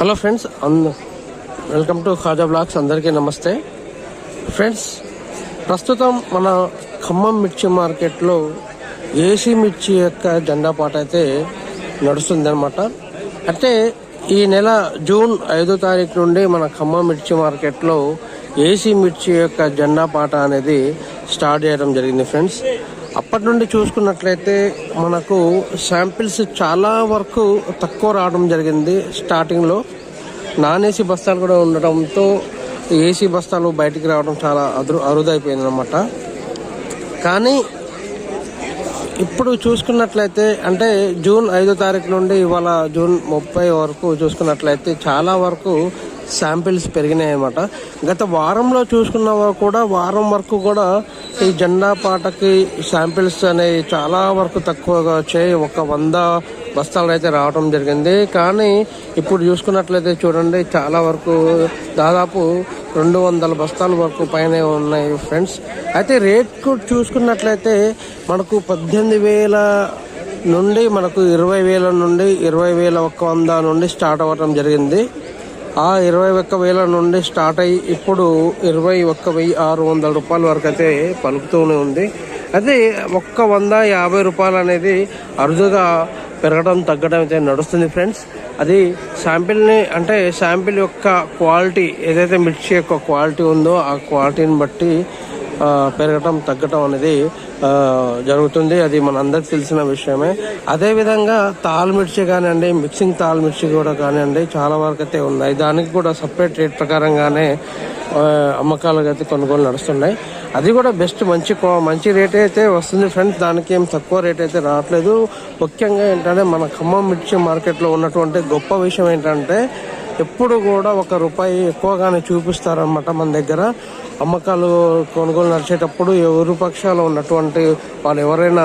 Hello friends, welcome to Khaja blogs. అందరికీ నమస్తే friends. ప్రస్తుతం మన ఖమ్మం మిర్చి మార్కెట్లో ఏసీ మిర్చి యొక్క జెండా పాట అయితే నడుస్తుంది అనమాట. అంటే ఈ నెల జూన్ 5వ తారీఖు నుండి మన ఖమ్మం మిర్చి మార్కెట్లో ఏసీ మిర్చి యొక్క జెండా పాట అనేది స్టార్ట్ చేయడం జరిగింది ఫ్రెండ్స్. అప్పటి నుండి చూసుకున్నట్లయితే మనకు శాంపిల్స్ చాలా వరకు తక్కువ రావడం జరిగింది. స్టార్టింగ్లో నాన్ ఏసీ బస్తాలు కూడా ఉండటంతో ఏసీ బస్తాలు బయటికి రావడం చాలా అరుదైపోయింది అనమాట. కానీ ఇప్పుడు చూసుకున్నట్లయితే అంటే జూన్ 5వ తారీఖు నుండి ఇవాళ జూన్ 30 వరకు చూసుకున్నట్లయితే చాలా వరకు శాంపిల్స్ పెరిగినాయి అన్నమాట. గత వారంలో చూసుకున్న కూడా వారం వరకు కూడా ఈ జెండా పాటకి శాంపిల్స్ అనేవి చాలా వరకు తక్కువగా వచ్చాయి. 100 బస్తాలు అయితే రావడం జరిగింది. కానీ ఇప్పుడు చూసుకున్నట్లయితే చూడండి, చాలా వరకు దాదాపు 200 బస్తాల వరకు పైన ఉన్నాయి ఫ్రెండ్స్. అయితే రేట్ చూసుకున్నట్లయితే మనకు 18,000 నుండి మనకు 20,000 నుండి 20,100 నుండి స్టార్ట్ అవ్వడం జరిగింది. ఆ 21,000 నుండి స్టార్ట్ అయ్యి ఇప్పుడు 21,600 రూపాయల వరకు అయితే పలుకుతూనే ఉంది. అదే 150 రూపాయలు అనేది అరుదుగా పెరగడం తగ్గడం అయితే నడుస్తుంది ఫ్రెండ్స్. అది శాంపిల్ని అంటే శాంపిల్ యొక్క క్వాలిటీ ఏదైతే మిర్చి యొక్క క్వాలిటీ ఉందో ఆ క్వాలిటీని బట్టి పెరగటం తగ్గటం అనేది జరుగుతుంది. అది మనందరికి తెలిసిన విషయమే. అదేవిధంగా తాల్ మిర్చి కానివ్వండి, మిక్సింగ్ తాల్ మిర్చి కూడా కానివ్వండి, చాలా వరకు అయితే ఉన్నాయి. దానికి కూడా సపరేట్ రేట్ ప్రకారంగానే అమ్మకాలు అయితే కొనుగోలు నడుస్తున్నాయి. అది కూడా బెస్ట్ మంచి రేట్ అయితే వస్తుంది ఫ్రెండ్స్. దానికి ఏం తక్కువ రేట్ అయితే రావట్లేదు. ముఖ్యంగా ఏంటంటే మన ఖమ్మం మిర్చి మార్కెట్లో ఉన్నటువంటి గొప్ప విషయం ఏంటంటే ఎప్పుడు కూడా ₹1 ఎక్కువగానే చూపిస్తారన్నమాట. మన దగ్గర అమ్మకాలు కొనుగోలు నడిచేటప్పుడు ఎవరు పక్షాలు ఉన్నటువంటి వాళ్ళు ఎవరైనా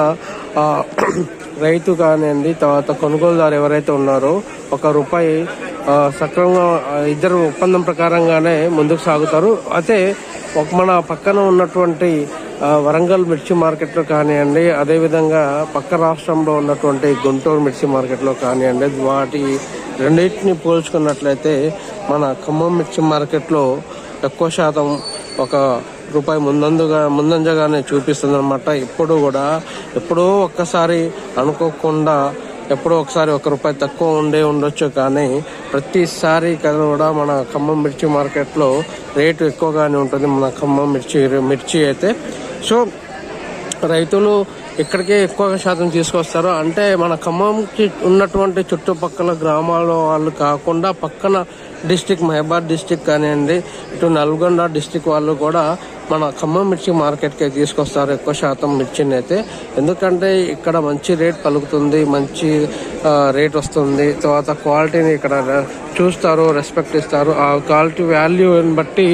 రైతు కానివ్వండి, తర్వాత కొనుగోలుదారు ఎవరైతే ఉన్నారో ₹1 సక్రమంగా ఇద్దరు ఒప్పందం ప్రకారంగానే ముందుకు సాగుతారు. అయితే మన పక్కన ఉన్నటువంటి వరంగల్ మిర్చి మార్కెట్లో కానివ్వండి, అదేవిధంగా పక్క రాష్ట్రంలో ఉన్నటువంటి గుంటూరు మిర్చి మార్కెట్లో కానివ్వండి, వాటి రెండింటిని పోల్చుకున్నట్లయితే మన ఖమ్మం మిర్చి మార్కెట్లో ఎక్కువ శాతం ₹1 ముందంజగానే చూపిస్తుంది అనమాట. ఇప్పుడు కూడా ఎప్పుడో ఒక్కసారి అనుకోకుండా ఎప్పుడో ఒకసారి ₹1 తక్కువ ఉండొచ్చు. కానీ ప్రతిసారి కూడా మన ఖమ్మం మిర్చి మార్కెట్లో రేటు ఎక్కువగానే ఉంటుంది మన ఖమ్మం మిర్చి అయితే. సో రైతులు ఇక్కడికే ఎక్కువ శాతం తీసుకొస్తారు. అంటే మన ఖమ్మంకి ఉన్నటువంటి చుట్టుపక్కల గ్రామాల వాళ్ళు కాకుండా పక్కన డిస్టిక్ మహబాద్ డిస్టిక్ కానివ్వండి, ఇటు నల్గొండ డిస్టిక్ వాళ్ళు కూడా మన ఖమ్మం మిర్చి మార్కెట్కి తీసుకొస్తారు ఎక్కువ శాతం మిర్చిని అయితే. ఎందుకంటే ఇక్కడ మంచి రేట్ పలుకుతుంది, మంచి రేట్ వస్తుంది. తర్వాత క్వాలిటీని ఇక్కడ చూస్తారు, రెస్పెక్ట్ ఇస్తారు. ఆ క్వాలిటీ వాల్యూని బట్టి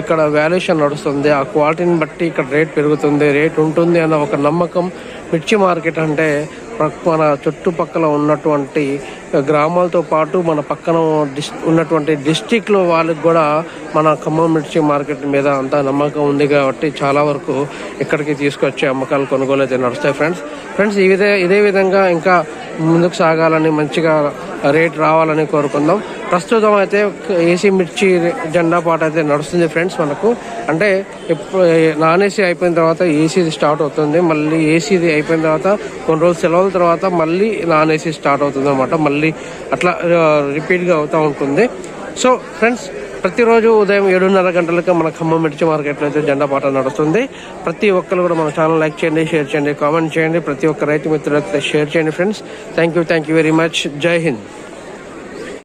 ఇక్కడ వాల్యుయేషన్ నడుస్తుంది. ఆ క్వాలిటీని బట్టి ఇక్కడ రేట్ పెరుగుతుంది, రేట్ ఉంటుంది అన్న ఒక నమ్మకం. మిర్చి మార్కెట్ అంటే మన చుట్టుపక్కల ఉన్నటువంటి గ్రామాలతో పాటు మన పక్కన ఉన్నటువంటి డిస్టిక్లో వాళ్ళకి కూడా మన ఖమ్మం మిర్చి మార్కెట్ మీద అంత నమ్మకం ఉంది. కాబట్టి చాలా వరకు ఇక్కడికి తీసుకొచ్చే అమ్మకాలు కొనుగోలు అయితే నడుస్తాయి ఫ్రెండ్స్. ఇదే విధంగా ఇంకా ముందుకు సాగాలని, మంచిగా రేట్ రావాలని కోరుకుందాం. ప్రస్తుతం అయితే ఏసీ మిర్చి జెండా పాట అయితే నడుస్తుంది ఫ్రెండ్స్. మనకు అంటే ఇప్పుడు నాన్ ఏసీ అయిపోయిన తర్వాత ఏసీది స్టార్ట్ అవుతుంది. మళ్ళీ ఏసీది అయిపోయిన తర్వాత కొన్ని రోజులు సెలవుల తర్వాత మళ్ళీ నాన్ ఏసీ స్టార్ట్ అవుతుంది అన్నమాట. మళ్ళీ అట్లా రిపీట్గా అవుతూ ఉంటుంది. సో ఫ్రెండ్స్, ప్రతిరోజు ఉదయం 7:30 గంటలకు మన ఖమ్మం మిర్చి మార్కెట్లో అయితే జెండా పాట నడుస్తుంది. ప్రతి ఒక్కరు కూడా మన ఛానల్ లైక్ చేయండి, షేర్ చేయండి, కామెంట్ చేయండి. ప్రతి ఒక్క రైతు మిత్రులతో షేర్ చేయండి friends. Thank you very much. జై హింద్.